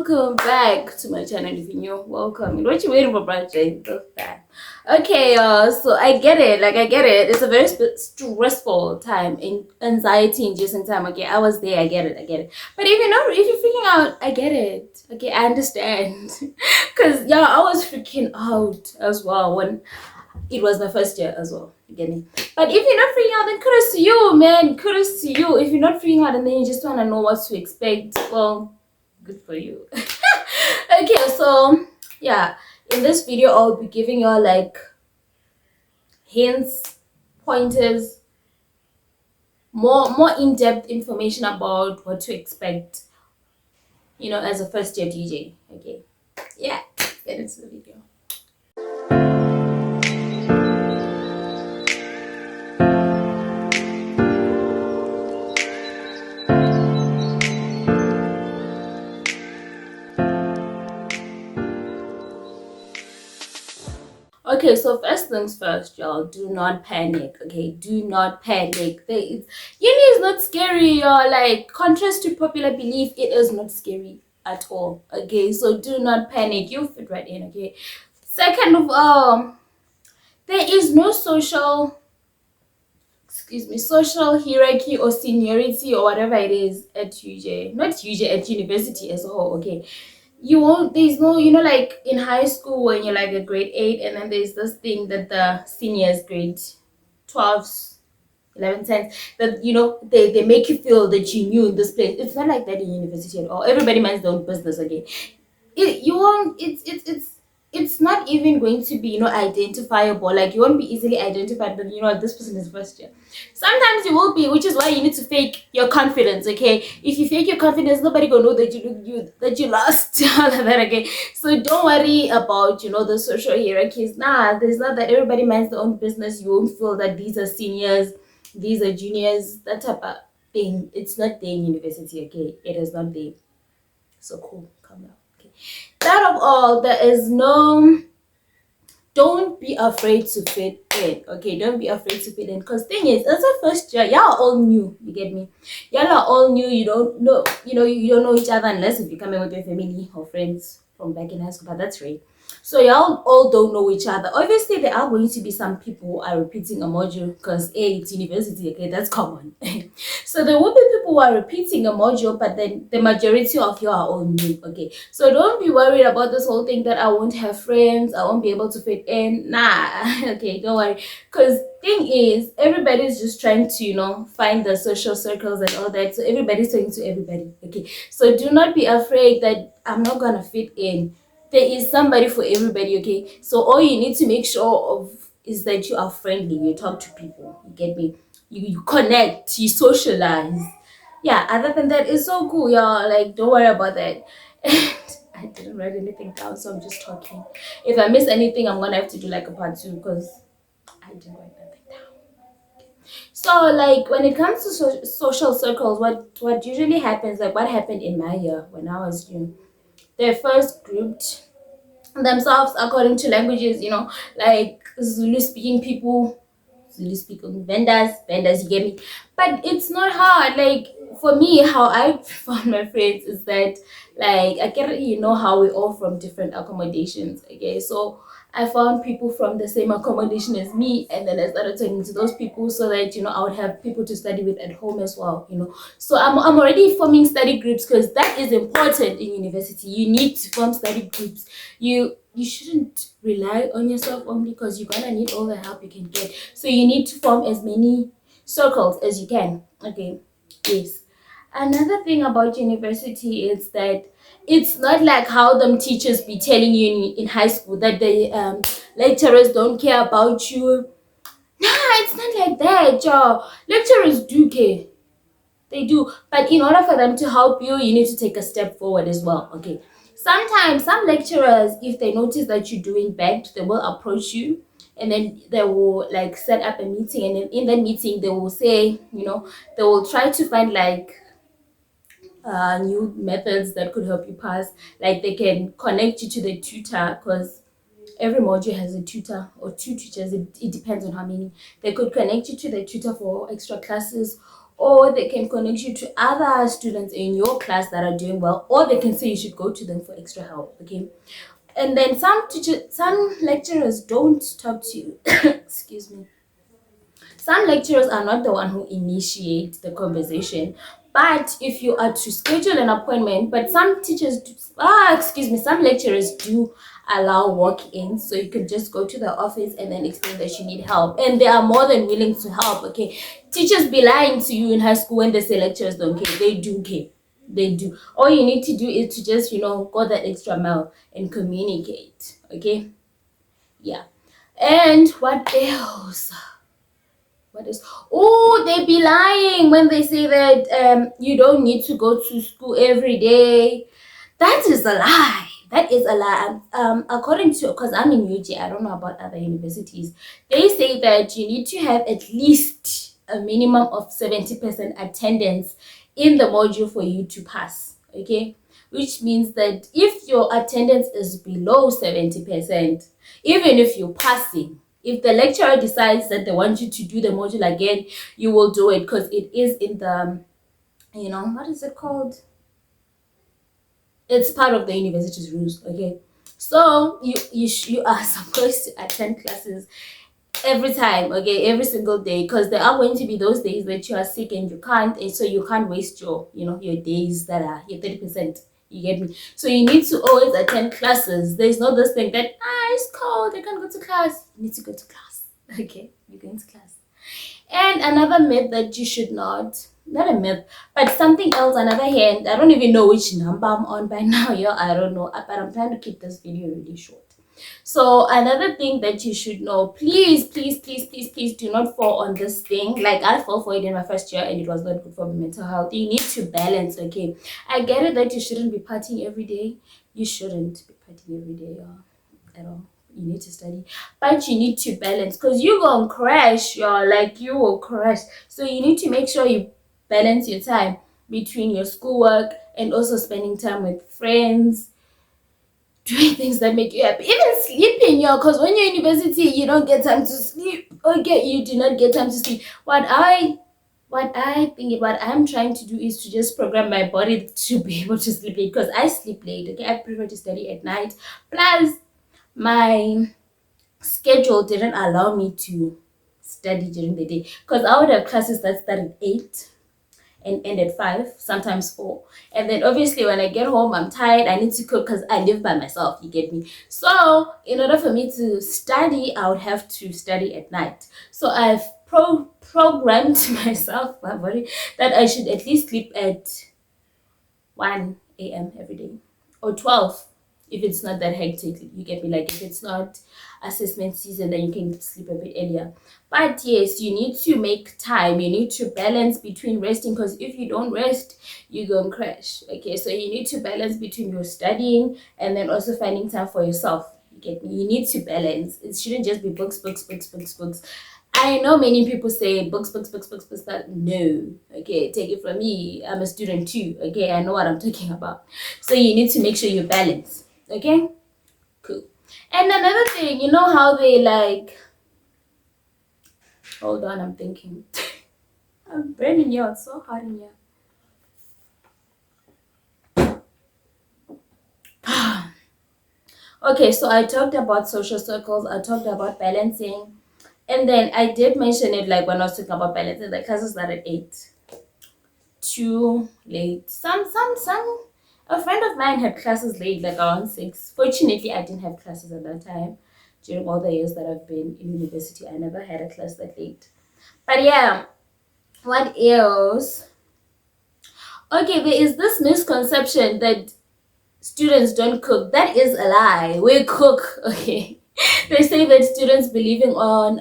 welcome back to my channel. If you're new, welcome. What you waiting for, brother? Okay, so I get it. I get it. It's a very stressful time, in anxiety inducing time. Okay, I was there. I get it. But if you're freaking out, I get it. Okay, I understand. Cause yeah, I was freaking out as well when it was my first year as well. You get me? But if you're not freaking out, then kudos to you, man. Kudos to you. If you're not freaking out and then you just want to know what to expect, well, good for you. Okay, so yeah, in this video, I'll be giving you like hints, pointers, more in-depth information about what to expect, as a first year DJ. Okay, yeah, let's get into the video. Okay, so first things first, y'all. Do not panic. Okay, do not panic. Uni is not scary, y'all. Like, contrast to popular belief, it is not scary at all. Okay, so do not panic. You'll fit right in. Okay. Second of all, there is no social hierarchy or seniority or whatever it is at UJ. Not UJ, at university as a whole. Okay, there's no, like in high school when you're like a grade 8, and then there's this thing that the seniors, grade 12s, 11, 10, that they make you feel that you knew in this place. It's not like that in university at all. Everybody minds their own business. Okay, you won't it's not even going to be identifiable. Like, you won't be easily identified that this person is first year. Sometimes you will be, which is why you need to fake your confidence. Okay, if you fake your confidence, nobody gonna know that you lost. All of that. Okay, so don't worry about the social hierarchies. Nah, there's not that. Everybody minds their own business. You won't feel that these are seniors, these are juniors, that type of thing. It's not there in university. Okay, it is not there. So cool, calm down. Okay, that of all, don't be afraid to fit in. Okay, don't be afraid to fit in, because thing is, as a first year, y'all are all new. You get me? Y'all are all new. You don't know, you don't know each other unless if you come in with your family or friends from back in high school, but that's right. So y'all all don't know each other. Obviously, there are going to be some people who are repeating a module because it's university. Okay, that's common. So there will be people who are repeating a module, but then the majority of you are all new. Okay, so don't be worried about this whole thing that I won't have friends, I won't be able to fit in. Nah. Okay, don't worry, because thing is, everybody's just trying to find the social circles and all that. So everybody's talking to everybody. Okay, so do not be afraid that I'm not gonna fit in. There is somebody for everybody. Okay, so all you need to make sure of is that you are friendly, you talk to people. You get me? You connect, you socialize. Yeah, other than that, it's so cool, y'all. Like, don't worry about that. I didn't write anything down, so I'm just talking. If I miss anything, I'm gonna have to do like a part 2, because I didn't write nothing down. So, like, when it comes to social circles, what usually happens, like what happened in my year when I was new, they first grouped themselves according to languages, like Zulu speaking people, Zulu speaking vendors, you get me? But it's not hard. Like, for me, how I found my friends is that, like, I get how we all from different accommodations. Okay, so I found people from the same accommodation as me, and then I started talking to those people so that I would have people to study with at home as well. So I'm already forming study groups, because that is important in university. You need to form study groups. You shouldn't rely on yourself only, because you're gonna need all the help you can get. So you need to form as many circles as you can. Okay, yes. Another thing about university is that it's not like how them teachers be telling you in high school that the lecturers don't care about you. Nah, it's not like that, y'all. Lecturers do care. They do. But in order for them to help you, you need to take a step forward as well. Okay. Sometimes some lecturers, if they notice that you're doing bad, they will approach you, and then they will like set up a meeting, and then in that meeting they will say, they will try to find like new methods that could help you pass. Like, they can connect you to the tutor, because every module has a tutor or two teachers. It depends on how many. They could connect you to the tutor for extra classes, or they can connect you to other students in your class that are doing well, or they can say you should go to them for extra help. Okay. And then some lecturers don't talk to you. Excuse me. Some lecturers are not the one who initiate the conversation, but if you are to schedule an appointment, but some teachers do, excuse me, some lecturers do allow walk-ins, so you could just go to the office and then explain that you need help, and they are more than willing to help. Okay, teachers be lying to you in high school when they say lecturers don't care. They do care. They do. All you need to do is to just go that extra mile and communicate. Okay, yeah. And what else? What is? Oh, they be lying when they say that you don't need to go to school every day. That is a lie. That is a lie. According to, because I'm in UG, I don't know about other universities. They say that you need to have at least a minimum of 70% attendance in the module for you to pass. Okay, which means that if your attendance is below 70%, even if you're passing, if the lecturer decides that they want you to do the module again, you will do it, because it is in the, what is it called? It's part of the university's rules. Okay, so you are supposed to attend classes every time, okay, every single day, because there are going to be those days that you are sick and you can't, and so you can't waste your days that are your 30%. You get me? So you need to always attend classes. There's no this thing that it's cold, I can't go to class. You need to go to class. Okay, you're going to class. And another myth that you should not a myth, but something else, another hand, I don't even know which number I'm on by now, I don't know, but I'm trying to keep this video really short. So another thing that you should know, please, please, please, please, please do not fall on this thing. Like, I fell for it in my first year and it was not good for my mental health. You need to balance. Okay, I get it that you shouldn't be partying every day. You shouldn't be partying every day at all. You need to study, but you need to balance, because you're gonna crash. You will crash. So you need to make sure you balance your time between your schoolwork and also spending time with friends, doing things that make you happy, even sleeping, because when you're in university you don't get time to sleep. Okay, you do not get time to sleep. What I'm trying to do is to just program my body to be able to sleep late, because I sleep late. Okay, I prefer to study at night, plus my schedule didn't allow me to study during the day, because I would have classes that start at 8 and end at 5, sometimes 4. And then obviously when I get home, I'm tired, I need to cook, because I live by myself, you get me? So in order for me to study, I would have to study at night. So I've programmed myself, my body, that I should at least sleep at 1 a.m. every day, or 12 if it's not that hectic, you get me? Like, if it's not assessment season, then you can sleep a bit earlier. But yes, you need to make time, you need to balance between resting, because if you don't rest, you're gonna crash. Okay, so you need to balance between your studying and then also finding time for yourself, you get me? You need to balance. It shouldn't just be books, books, books, books, books. I know many people say books, books, books, books, books, but no. Okay, take it from me, I'm a student too. Okay, I know what I'm talking about. So you need to make sure you balance. Okay, cool. And another thing, you know how they like, hold on, I'm thinking. I'm burning you, it's so hot in here. Okay, so I talked about social circles, I talked about balancing, and then I did mention it, like when I was talking about balancing, the classes start at 8. Too late. A friend of mine had classes late, like around 6. Fortunately, I didn't have classes at that time. During all the years that I've been in university, I never had a class that late. But yeah, what else? Okay, there is this misconception that students don't cook. That is a lie. We cook. Okay, they say that students believing on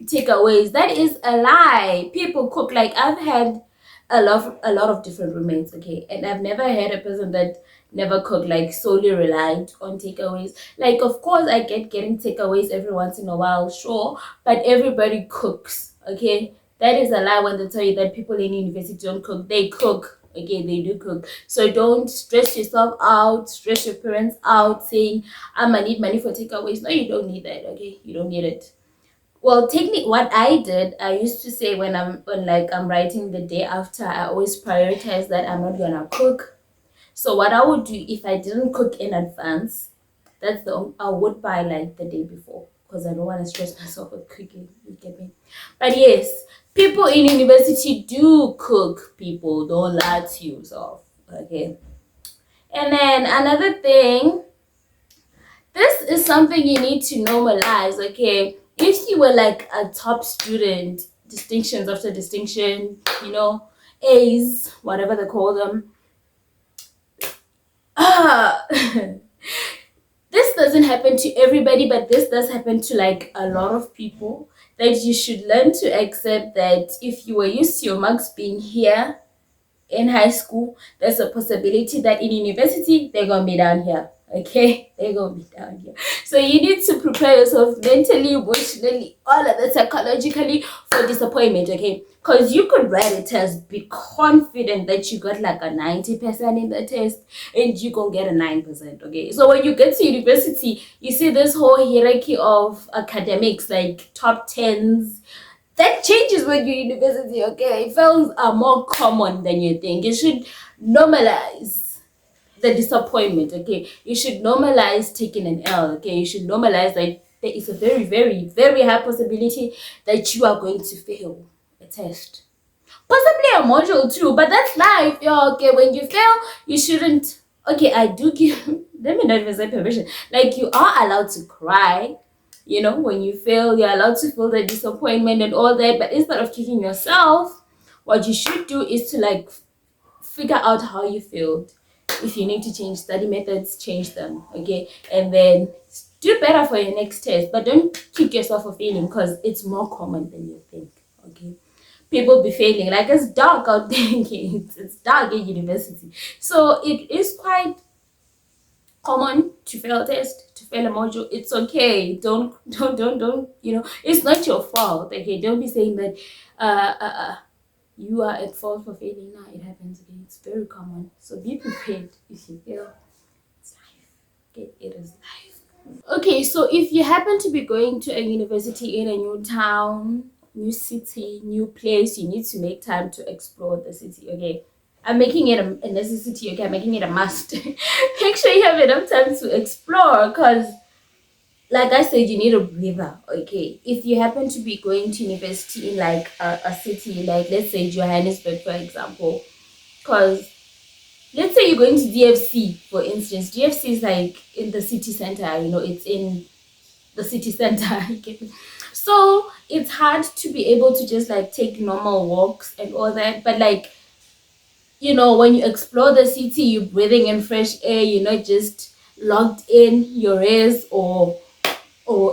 takeaways. That is a lie. People cook. Like, I've had a lot of different roommates, okay, and I've never had a person that never cooked, like solely relied on takeaways. Like, of course I get getting takeaways every once in a while, sure, but everybody cooks. Okay, that is a lie when they tell you that people in university don't cook. They cook. Okay, they do cook. So don't stress yourself out, stress your parents out saying, I'm gonna need money for takeaways. No, you don't need that. Okay, you don't need it. Well, technically, what I did, I used to say when I'm writing the day after, I always prioritize that I'm not gonna cook. So what I would do if I didn't cook in advance, I would buy like the day before because I don't want to stress myself with cooking. You get me? But yes, people in university do cook. People don't lie to yourself. Okay. And then another thing, this is something you need to normalize. Okay, if you were like a top student, distinctions after distinction, A's, whatever they call them. Ah, this doesn't happen to everybody, but this does happen to like a lot of people. That you should learn to accept that if you were used to your marks being here in high school, there's a possibility that in university they're gonna be down here. Okay, they're gonna be down here. So you need to prepare yourself mentally, emotionally, all of that, psychologically for disappointment. Okay, because you could write a test, be confident that you got like a 90% in the test, and you gonna get a 9%. Okay, so when you get to university, you see this whole hierarchy of academics, like top tens. That changes when you're in university. Okay, fails are more common than you think. You should normalize the disappointment. Okay, you should normalize taking an L. Okay, you should normalize that there is a very, very, very high possibility that you are going to fail a test, possibly a module too. But that's life. Yeah, okay, when you fail, you shouldn't. Okay, I do give. Let me not even say permission. Like, you are allowed to cry. When you fail, you're allowed to feel the disappointment and all that. But instead of kicking yourself, what you should do is to like figure out how you failed. If you need to change study methods, change them. Okay, and then do better for your next test. But don't kick yourself for failing because it's more common than you think. Okay, people be failing. Like, it's dark out there. It's dark in university, so it is quite common to fail a test, to fail a module. It's okay. Don't. It's not your fault. Okay, don't be saying that you are at fault for failing. Now it happens again. It's very common. So be prepared if you fail. It's life. Okay, it is life. Okay, so if you happen to be going to a university in a new town, new city, new place, you need to make time to explore the city. Okay, I'm making it a necessity. Okay, I'm making it a must. Make sure you have enough time to explore, because like I said, you need a breather. Okay, if you happen to be going to university in like a city, like let's say Johannesburg, for example, because let's say you're going to DFC, for instance. DFC is like in the city center. It's in the city center. You get me? So it's hard to be able to just like take normal walks and all that. But like, when you explore the city, you're breathing in fresh air. You're not just locked in your res or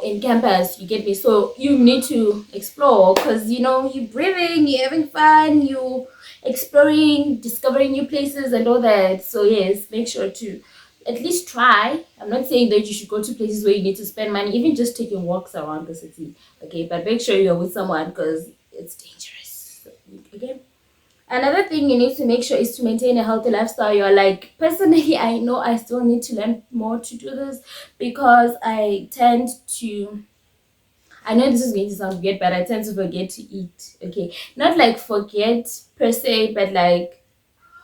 in campus. You get me? So you need to explore, because you're breathing, you're having fun, you exploring, discovering new places and all that. So yes, make sure to at least try. I'm not saying that you should go to places where you need to spend money, even just taking walks around the city. Okay, but make sure you're with someone, because it's dangerous. Okay, another thing you need to make sure is to maintain a healthy lifestyle. You're like, personally, I know I still need to learn more to do this, because I know this is going to sound weird, but I tend to forget to eat. Okay, not like forget per se, but like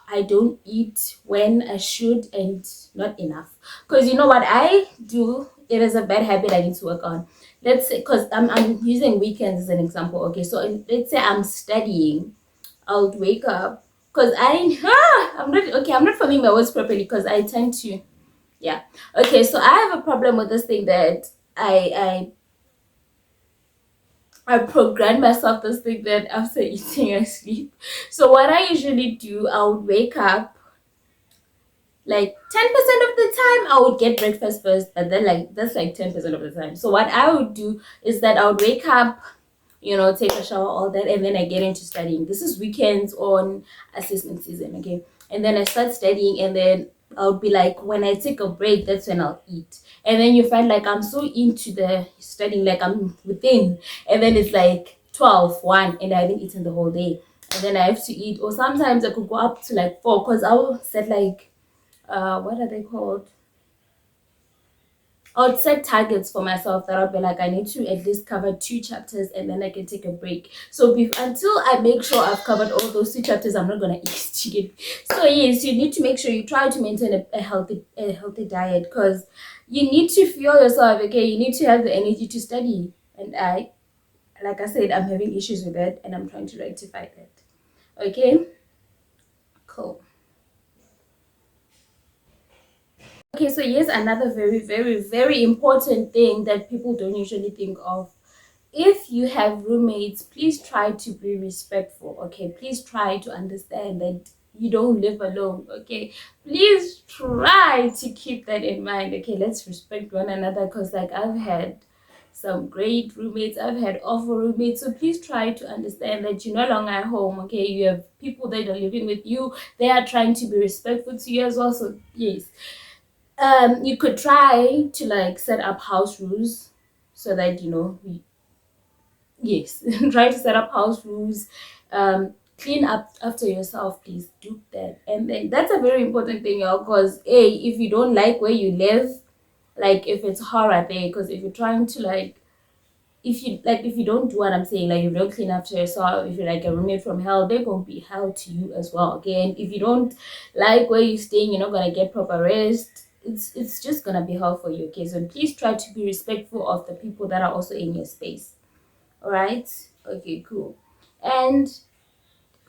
I don't eat when I should, and not enough. Because you know what I do? It is a bad habit I need to work on. Let's say, because I'm using weekends as an example. Okay, so let's say I'm studying, I'll wake up, because I'm not forming my words properly, because I tend to, yeah. Okay, so I have a problem with this thing that I program myself this thing that after eating I sleep. So what I usually do, I would wake up like 10% of the time. I would get breakfast first, but then like that's like 10% of the time. So what I would do is that I would wake up, take a shower, all that, and then I get into studying. This is weekends on assessment season, okay? And then I start studying, and then I'll be like, when I take a break, that's when I'll eat. And then you find like I'm so into the studying, like I'm within, and then it's like 12, 1, and I haven't eaten the whole day. And then I have to eat, or sometimes I could go up to like 4, because I will set like, what are they called? I would set targets for myself that I'll be like, I need to at least cover 2 chapters and then I can take a break. So until I make sure I've covered all those 2 chapters, I'm not gonna eat. So yes, you need to make sure you try to maintain a healthy diet, because you need to fuel yourself. Okay, you need to have the energy to study, and like I said, I'm having issues with that and I'm trying to rectify that. Okay, cool. Okay, so here's another very, very, very important thing that people don't usually think of. If you have roommates, please try to be respectful. Okay, please try to understand that you don't live alone. Okay, please try to keep that in mind. Okay, let's respect one another, because like I've had some great roommates, I've had awful roommates. So please try to understand that you're no longer at home. Okay, you have people that are living with you, they are trying to be respectful to you as well. So yes, you could try to like set up house rules so that yes, try to set up house rules. Clean up after yourself, please do that. And then that's a very important thing, y'all, because if you don't like where you live, like if it's horror there, because if you're trying to like, if you don't do what I'm saying, like if you don't clean after yourself, if you're like a roommate from hell, they're gonna be hell to you as well. Okay, and if you don't like where you're staying, you're not gonna get proper rest. It's just gonna be hell for you. Okay, so please try to be respectful of the people that are also in your space. All right. Okay, cool. And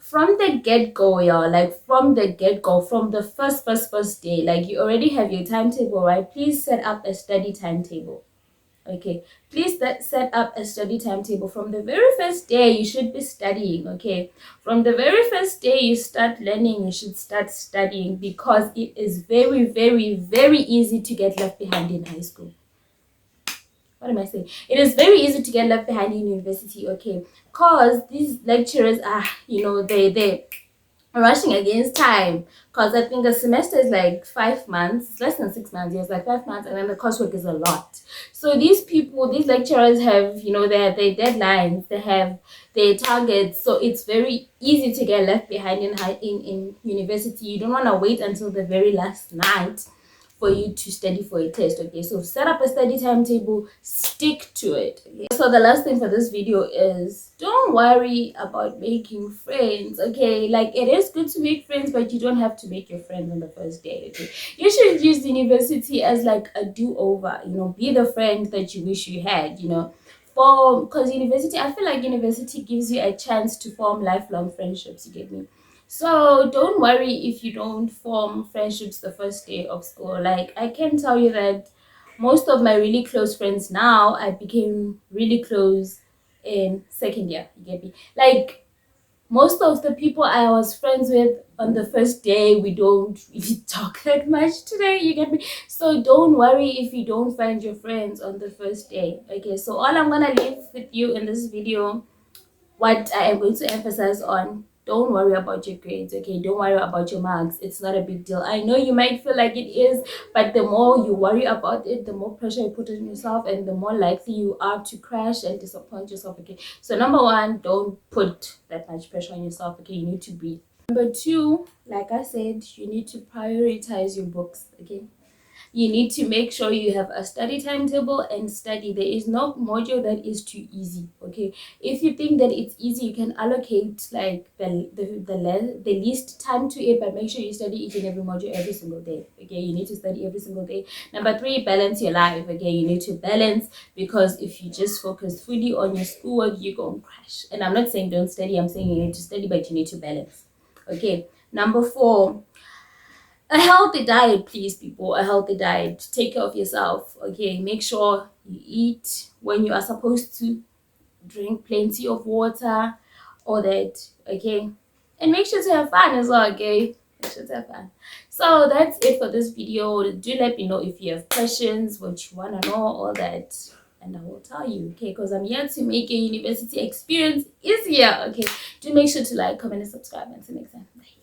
from the get-go, y'all, like from the get-go, from the first day, like you already have your timetable, right? Please set up a study timetable. Okay, please set up a study timetable. From the very first day you should be studying. Okay, from the very first day you start learning, you should start studying, because it is very, very, very easy to get left behind in high school. What am I saying? It is very easy to get left behind in university. Okay, because these lecturers are, they rushing against time, because I think a semester is like 5 months. It's less than 6 months. It's like 5 months, and then the coursework is a lot. So these lecturers have, their deadlines, they have their targets. So it's very easy to get left behind in university. You don't want to wait until the very last night for you to study for a test. Okay, so set up a study timetable, stick to it. Okay? So the last thing for this video is, don't worry about making friends. Okay, like it is good to make friends, but you don't have to make your friends on the first day. Okay, you should use university as like a do-over. Be the friend that you wish you had. Because university, I feel like university gives you a chance to form lifelong friendships. You get me? So don't worry if you don't form friendships the first day of school. Like I can tell you that most of my really close friends now, I became really close in second year. You get me? Like most of the people I was friends with on the first day, we don't really talk that much today. You get me? So don't worry if you don't find your friends on the first day. Okay, so all I'm gonna leave with you in this video, what I am going to emphasize on, don't worry about your grades. Okay, don't worry about your marks. It's not a big deal. I know you might feel like it is, but the more you worry about it, the more pressure you put on yourself, and the more likely you are to crash and disappoint yourself. Okay, so number one, don't put that much pressure on yourself. Okay, you need to breathe. Number two, like I said, you need to prioritize your books. Okay, you need to make sure you have a study timetable and study. There is no module that is too easy. Okay, if you think that it's easy, you can allocate like the least time to it, but make sure you study each and every module every single day. Okay, you need to study every single day. Number three, balance your life. Okay, you need to balance, because if you just focus fully on your schoolwork, you're gonna crash. And I'm not saying don't study, I'm saying you need to study, but you need to balance. Okay, number four, a healthy diet. Please, people, a healthy diet. Take care of yourself. Okay, make sure you eat when you are supposed to, drink plenty of water, all that. Okay, and make sure to have fun as well. Okay, make sure to have fun. So that's it for this video. Do let me know if you have questions, what you want to know, all that, and I will tell you. Okay, because I'm here to make a university experience easier. Okay, do make sure to like, comment, and subscribe. Until next time, bye.